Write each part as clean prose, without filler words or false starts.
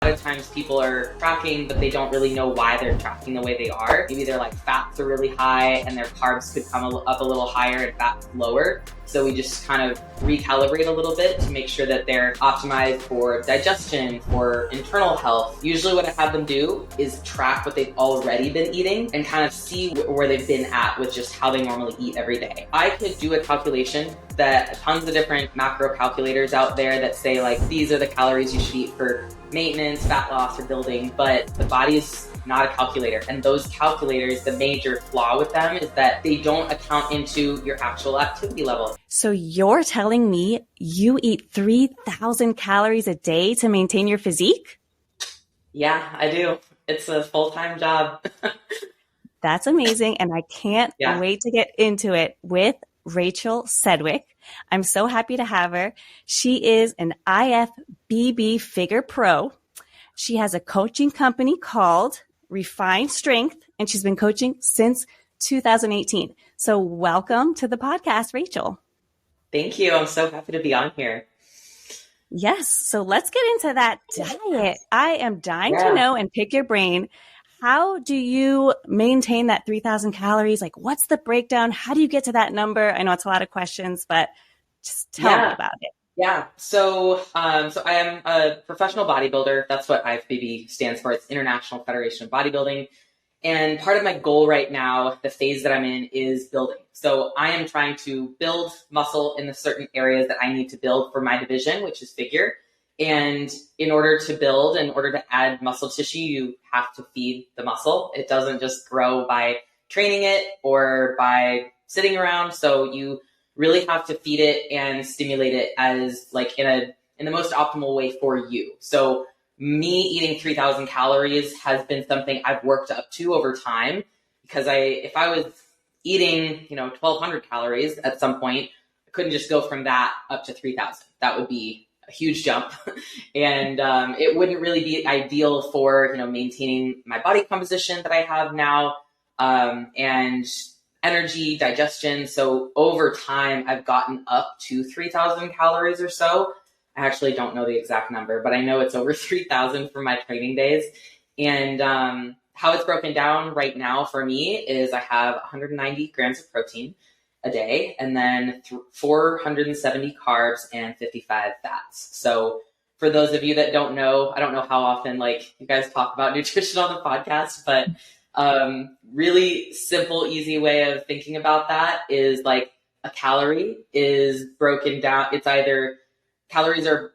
A lot of times people are tracking, but they don't really know why they're tracking the way they are. Maybe their fats are really high and their carbs could come up a little higher and fats lower. So we just kind of recalibrate a little bit to make sure that they're optimized for digestion, for internal health. Usually what I have them do is track what they've already been eating and kind of see where they've been at with just how they normally eat every day. I could do a calculation that tons of different macro calculators out there that say these are the calories you should eat for maintenance, fat loss, or building, but the body is not a calculator. And those calculators, the major flaw with them is that they don't account into your actual activity level. So you're telling me you eat 3,000 calories a day to maintain your physique? Yeah, I do. It's a full-time job. That's amazing. And I can't wait to get into it with Rachel Sedwick. I'm so happy to have her. She is an IFBB figure pro. She has a coaching company called Refined Strength, and she's been coaching since 2018. So welcome to the podcast, Rachel. Thank you. I'm so happy to be on here. Yes. So let's get into that diet. I am dying to know and pick your brain. How do you maintain that 3,000 calories? What's the breakdown? How do you get to that number? I know it's a lot of questions, but just tell me about it. Yeah. So I am a professional bodybuilder. That's what IFBB stands for. It's International Federation of Bodybuilding. And part of my goal right now, the phase that I'm in, is building. So I am trying to build muscle in the certain areas that I need to build for my division, which is figure. And in order to build, in order to add muscle tissue, you have to feed the muscle. It doesn't just grow by training it or by sitting around. So you really have to feed it and stimulate it as in the most optimal way for you. So me eating 3,000 calories has been something I've worked up to over time, because if I was eating 1,200 calories at some point, I couldn't just go from that up to 3,000. That would be a huge jump. And it wouldn't really be ideal for, maintaining my body composition that I have now, and energy, digestion. So over time, I've gotten up to 3,000 calories or so. I actually don't know the exact number, but I know it's over 3,000 for my training days. And how it's broken down right now for me is I have 190 grams of protein a day, and then 470 carbs and 55 fats. So for those of you that don't know, I don't know how often you guys talk about nutrition on the podcast, but really simple, easy way of thinking about that is a calorie is broken down. It's either calories are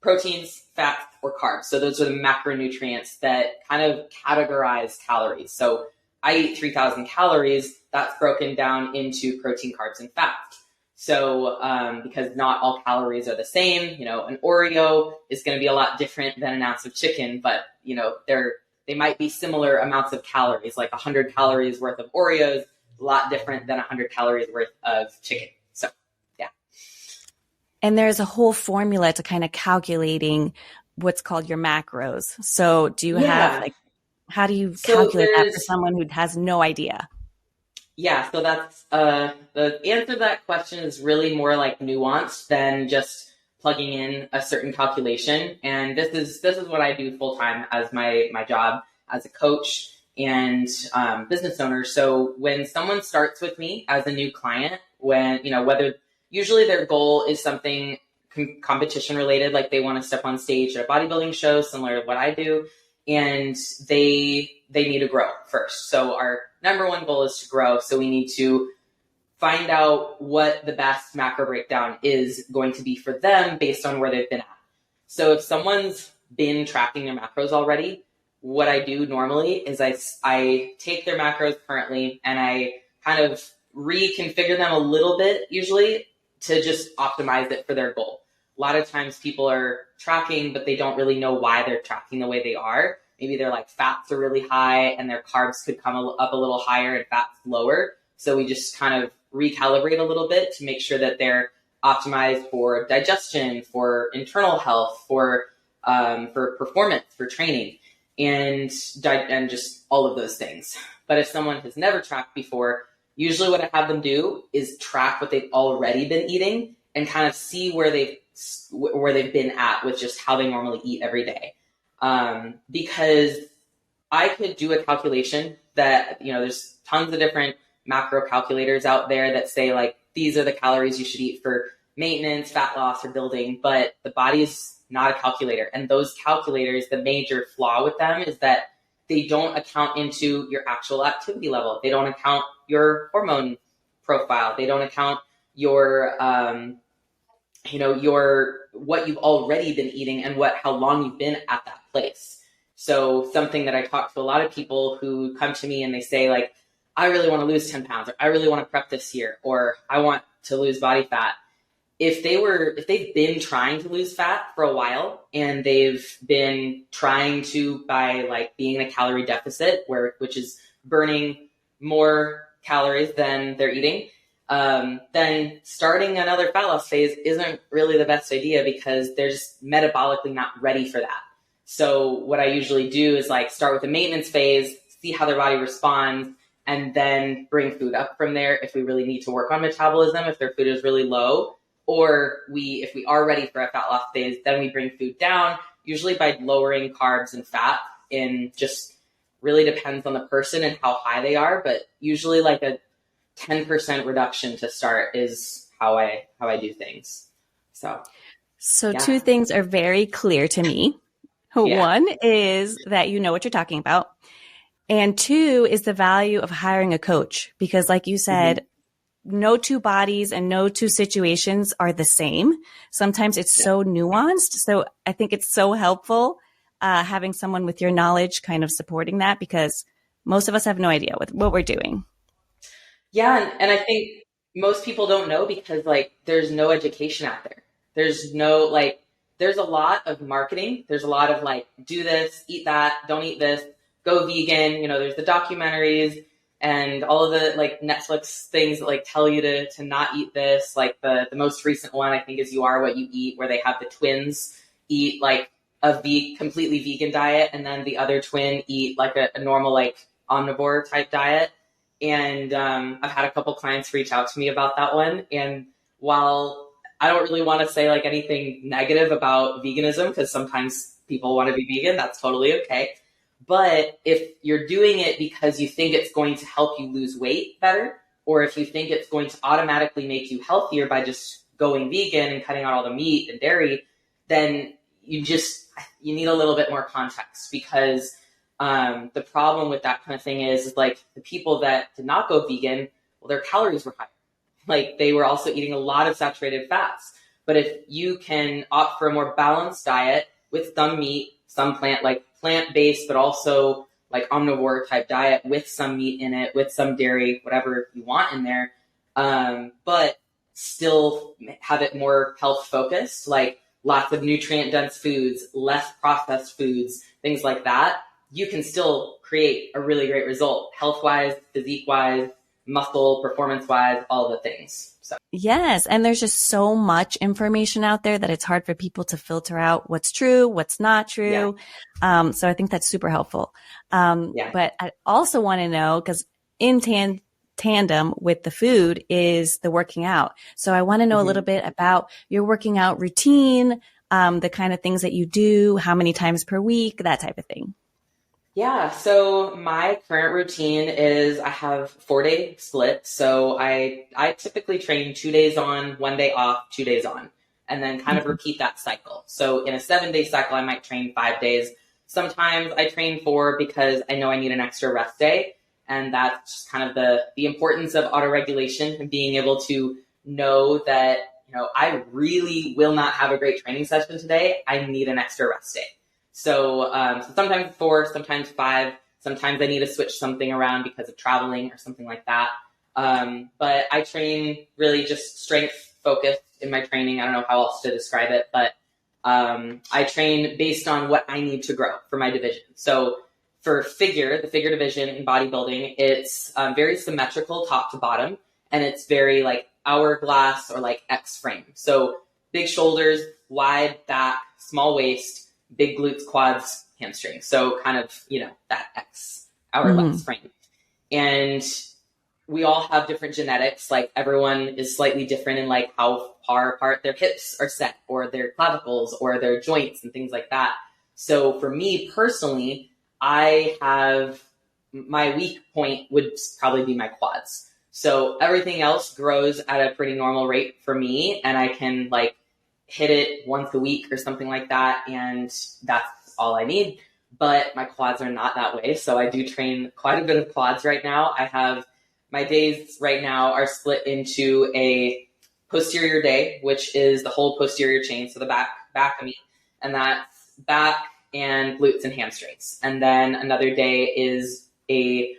proteins, fats, or carbs. So those are the macronutrients that kind of categorize calories. So I eat 3,000 calories. That's broken down into protein, carbs, and fats. So because not all calories are the same, an Oreo is going to be a lot different than an ounce of chicken, but they might be similar amounts of calories. 100 calories worth of Oreos, a lot different than 100 calories worth of chicken. So yeah. And there's a whole formula to kind of calculating what's called your macros. So do you have how do you calculate that for someone who has no idea? Yeah, so that's the answer to that question is really more nuanced than just plugging in a certain calculation. And this is what I do full time as my job as a coach and business owner. So when someone starts with me as a new client, whether usually their goal is something competition related, they want to step on stage at a bodybuilding show, similar to what I do, and they need to grow first. So our number one goal is to grow. So we need to find out what the best macro breakdown is going to be for them based on where they've been at. So if someone's been tracking their macros already, what I do normally is I take their macros currently and I kind of reconfigure them a little bit, usually, to just optimize it for their goal. A lot of times people are tracking, but they don't really know why they're tracking the way they are. Maybe their fats are really high and their carbs could come up a little higher and fats lower. So we just kind of recalibrate a little bit to make sure that they're optimized for digestion, for internal health, for performance, for training, and just all of those things. But if someone has never tracked before, usually what I have them do is track what they've already been eating and kind of see where they've been at with just how they normally eat every day. because I could do a calculation that, there's tons of different macro calculators out there that say like, these are the calories you should eat for maintenance, fat loss, or building, but the body is not a calculator. And those calculators, the major flaw with them is that they don't account into your actual activity level. They don't account your hormone profile. They don't account your, your what you've already been eating and how long you've been at that place. So something that I talk to a lot of people who come to me and they say like, I really want to lose 10 pounds, or I really want to prep this year, or I want to lose body fat. If they've been trying to lose fat for a while and they've been trying to by like being in a calorie deficit, which is burning more calories than they're eating, then starting another fat loss phase isn't really the best idea because they're just metabolically not ready for that. So what I usually do is like start with a maintenance phase, see how their body responds, and then bring food up from there if we really need to work on metabolism, if their food is really low. Or if we are ready for a fat loss phase, then we bring food down, usually by lowering carbs and fat, and just really depends on the person and how high they are. But usually like a 10% reduction to start is how I do things. So yeah. Two things are very clear to me. Yeah. One is that you know what you're talking about. And two is the value of hiring a coach, because like you said, no two bodies and no two situations are the same. Sometimes it's so nuanced. So I think it's so helpful having someone with your knowledge kind of supporting that, because most of us have no idea what we're doing. Yeah. And I think most people don't know because like there's no education out there. There's no there's a lot of marketing. There's a lot of like, do this, eat that, don't eat this, go vegan. There's the documentaries and all of the like Netflix things that like tell you to not eat this. Like the most recent one I think is You Are What You Eat, where they have the twins eat like a completely vegan diet, and then the other twin eat like a normal like omnivore type diet. And I've had a couple clients reach out to me about that one. And while I don't really want to say like anything negative about veganism, because sometimes people want to be vegan, that's totally okay. But if you're doing it because you think it's going to help you lose weight better, or if you think it's going to automatically make you healthier by just going vegan and cutting out all the meat and dairy, then you need a little bit more context, because the problem with that kind of thing is like the people that did not go vegan, well, their calories were higher. Like they were also eating a lot of saturated fats. But if you can opt for a more balanced diet with some meat, some plant-based, but also like omnivore type diet with some meat in it, with some dairy, whatever you want in there, but still have it more health focused, like lots of nutrient dense foods, less processed foods, things like that, you can still create a really great result, health-wise, physique-wise, muscle, performance-wise, all the things. So. Yes. And there's just so much information out there that it's hard for people to filter out what's true, what's not true. Yeah. So I think that's super helpful. But I also want to know, because in tandem with the food is the working out. So I want to know a little bit about your working out routine, the kind of things that you do, how many times per week, that type of thing. Yeah, so my current routine is I have 4-day split. So I typically train 2 days on, 1 day off, 2 days on, and then kind of repeat that cycle. So in a 7-day cycle, I might train 5 days. Sometimes I train 4 because I know I need an extra rest day. And that's just kind of the importance of autoregulation and being able to know that, I really will not have a great training session today. I need an extra rest day. So sometimes 4, sometimes 5, sometimes I need to switch something around because of traveling or something like that. But I train really just strength focused in my training. I don't know how else to describe it, but I train based on what I need to grow for my division. So for the figure division in bodybuilding, it's very symmetrical top to bottom, and it's very like hourglass or like X frame. So big shoulders, wide back, small waist, big glutes, quads, hamstrings. So kind of, that X hourglass frame. And we all have different genetics. Like everyone is slightly different in like how far apart their hips are set, or their clavicles, or their joints and things like that. So for me personally, I have my weak point would probably be my quads. So everything else grows at a pretty normal rate for me, and I can like hit it once a week or something like that, and that's all I need. But my quads are not that way, so I do train quite a bit of quads right now. I have my days right now are split into a posterior day, which is the whole posterior chain, so the back of me, and that's back and glutes and hamstrings. And then another day is a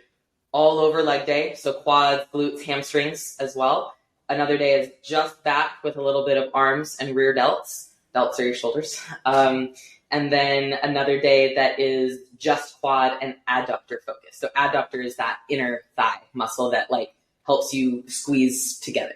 all over leg day, so quads, glutes, hamstrings as well. Another day is just back with a little bit of arms and rear delts. Delts are your shoulders. And then another day that is just quad and adductor focus. So adductor is that inner thigh muscle that like helps you squeeze together.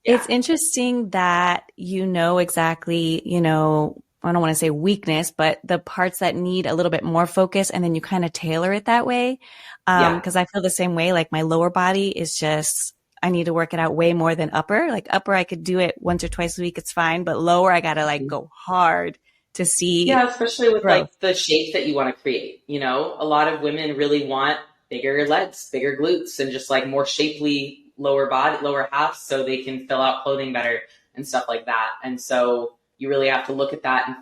Yeah. It's interesting that you know exactly, you know, I don't want to say weakness, but the parts that need a little bit more focus, and then you kind of tailor it that way. Because I feel the same way. Like my lower body is just, I need to work it out way more than upper. Like upper, I could do it once or twice a week. It's fine. But lower, I got to like go hard to see. Yeah, especially with growth. Like the shape that you want to create. You know, a lot of women really want bigger legs, bigger glutes, and just like more shapely lower body, lower half, so they can fill out clothing better and stuff like that. And so you really have to look at that and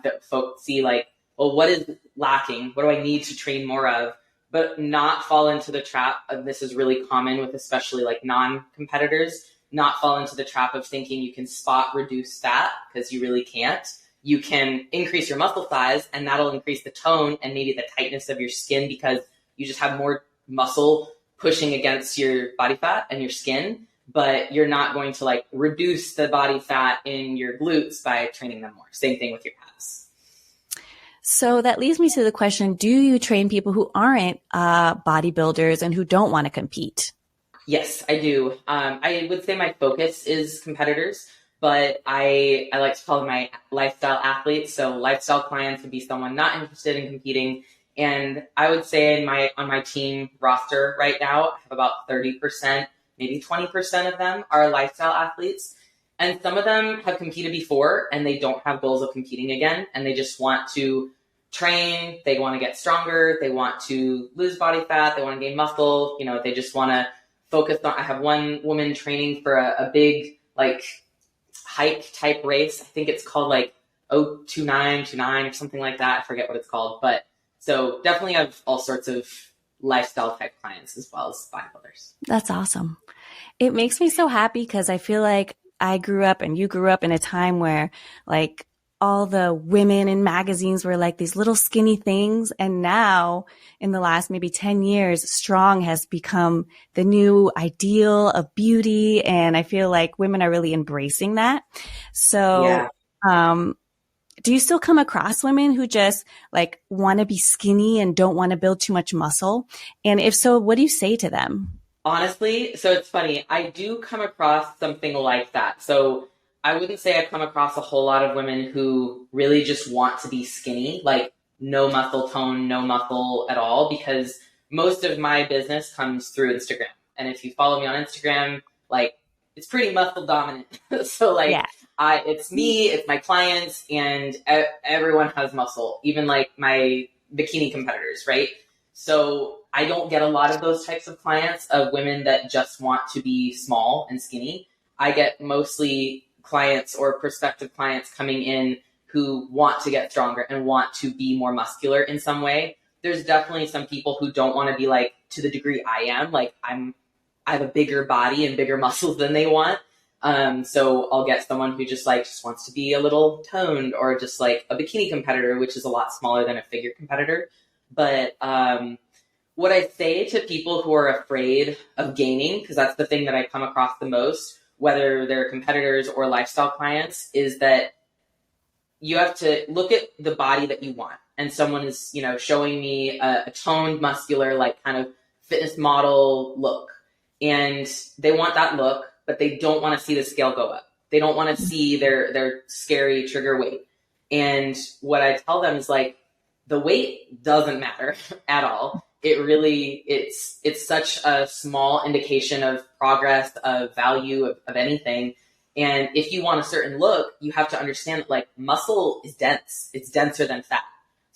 see like, well, what is lacking? What do I need to train more of? But not fall into the trap of, this is really common with especially like non-competitors, not fall into the trap of thinking you can spot reduce fat, because you really can't. You can increase your muscle size, and that'll increase the tone and maybe the tightness of your skin, because you just have more muscle pushing against your body fat and your skin, but you're not going to like reduce the body fat in your glutes by training them more. Same thing with your abs. So that leads me to the question, do you train people who aren't bodybuilders and who don't want to compete? Yes, I do. I would say my focus is competitors, but I like to call them my lifestyle athletes. So lifestyle clients would be someone not interested in competing. And I would say on my team roster right now, I have about 30%, maybe 20% of them are lifestyle athletes. And some of them have competed before and they don't have goals of competing again. And they just want to train. They want to get stronger. They want to lose body fat. They want to gain muscle. You know, they just want to focus on, I have one woman training for a big like hike type race. I think it's called like 02929 or something like that. I forget what it's called, but so definitely have all sorts of lifestyle type clients as well as bodybuilders. That's awesome. It makes me so happy because I feel like I grew up and you grew up in a time where like all the women in magazines were like these little skinny things. And now in the last maybe 10 years, strong has become the new ideal of beauty. And I feel like women are really embracing that. So, do you still come across women who just like want to be skinny and don't want to build too much muscle? And if so, what do you say to them? Honestly, so it's funny. I do come across something like that. So I wouldn't say I come across a whole lot of women who really just want to be skinny, like no muscle tone, no muscle at all, because most of my business comes through Instagram. And if you follow me on Instagram, like it's pretty muscle dominant. So like it's me, it's my clients, and everyone has muscle, even like my bikini competitors, right? So I don't get a lot of those types of clients of women that just want to be small and skinny. I get mostly clients or prospective clients coming in who want to get stronger and want to be more muscular in some way. There's definitely some people who don't want to be like to the degree I am. Like I have a bigger body and bigger muscles than they want. So I'll get someone who just wants to be a little toned, or just like a bikini competitor, which is a lot smaller than a figure competitor. But what I say to people who are afraid of gaining, because that's the thing that I come across the most, whether they're competitors or lifestyle clients, is that you have to look at the body that you want. And someone is, showing me a toned, muscular, like kind of fitness model look. And they want that look, but they don't want to see the scale go up. They don't want to see their scary trigger weight. And what I tell them is like, the weight doesn't matter at all. It really, it's such a small indication of progress, of value, of anything. And if you want a certain look, you have to understand that like muscle is dense. It's denser than fat.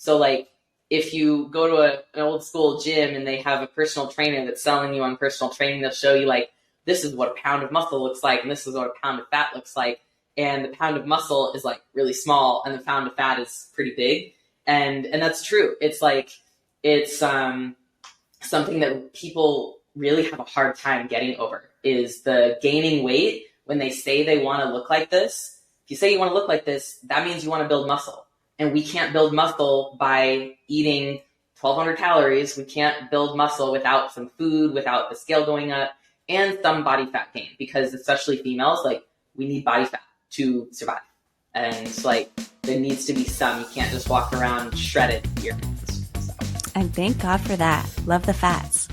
So like if you go to an old school gym and they have a personal trainer that's selling you on personal training, they'll show you like, this is what a pound of muscle looks like, and this is what a pound of fat looks like. And the pound of muscle is like really small, and the pound of fat is pretty big. And that's true. It's like, it's something that people really have a hard time getting over, is the gaining weight when they say they want to look like this. If you say you want to look like this, that means you want to build muscle. And we can't build muscle by eating 1,200 calories. We can't build muscle without some food, without the scale going up, and some body fat gain, because especially females, like, we need body fat to survive. And like, there needs to be some. You can't just walk around shredded here. So. And thank God for that. Love the fats.